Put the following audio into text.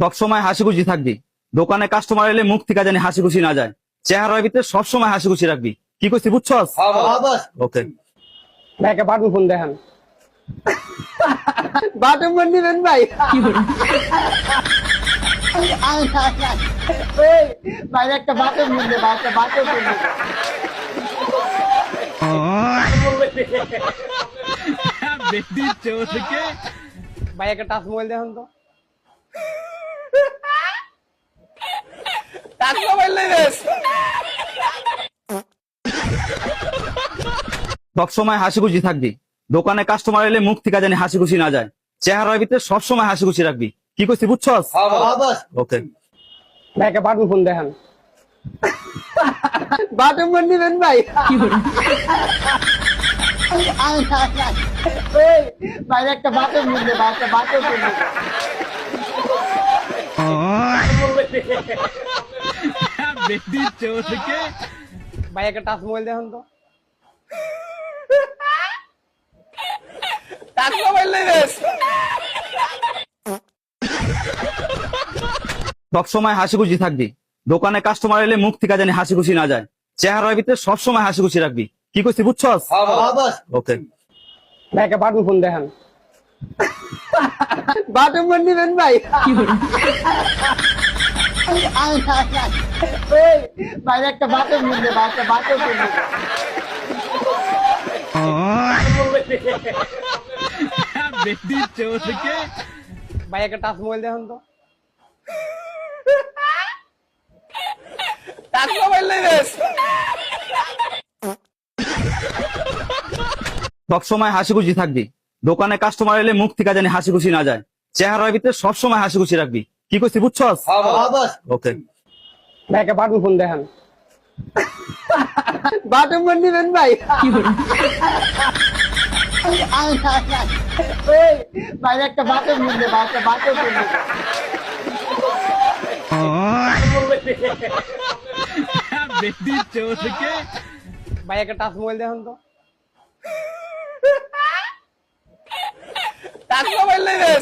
সবসময় হাসি খুশি থাকবি। দোকানে কাস্টমার এলে মুখ থেকে জানি হাসি খুশি না যায়। চেহারার ভিতরে সবসময় হাসি খুশি রাখবি। কি করছি বুঝছস? ওকে। ভাই একটা বাটন ফোন দেখান। বাটন ফোন দিবেন ভাই। এই, ভাই একটা বাটন ফোন দে, ভাই একটা বাটন ফোন দে। ভাই একটা টাচ মোবাইল দেখুন তো। টাচ মোবাইল নেই রে। সবসময় হাসি খুশি থাকবি। দোকানে কাস্টমার এলে মুখ থেকে জানি হাসি খুশি না যায়। চেহারার ভিতরে সবসময় হাসি খুশি রাখবি। কি করছি বুঝছস? ওকে। ভাই একটা বাটন ফোন দেখান। বাটন ফোন দিবেন ভাই। এই, ভাই একটা বাটন ফোন দে, ভাই একটা বাটন ফোন দে। ভাই একটা টাচ মোবাইল দেখুন তো। টাচ মোবাইল নেই রে। সবসময় হাসি খুশি থাকবি। দোকানে কাস্টমার এলে মুখ থেকে জানি হাসি খুশি না যায়। চেহারার ভিতরে সবসময় হাসি খুশি রাখবি। কি করছি বুঝছস? ওকে। ভাই একটা বাটন ফোন দেখান। বাটন ফোন দিবেন ভাই। এই, ভাই একটা বাটন ফোন দে, ভাই একটা বাটন ফোন দে। ভাই একটা টাচ মোবাইল দেখুন তো। টাচ মোবাইল নেই রে। সবসময় হাসি খুশি থাকবি। দোকানে কাস্টমার এলে মুখ থেকে জানি হাসি খুশি না যায়। চেহারার ভিতরে সবসময় হাসি খুশি রাখবি। কি করছি বুঝছস? ওকে। ভাই একটা বাটন ফোন দেখান। বাটন ফোন দিবেন ভাই। এই, ভাই একটা বাটন ফোন দে, ভাই একটা বাটন ফোন দে। ভাই একটা টাচ মোবাইল দেখুন তো। টাচ মোবাইল নেই রে।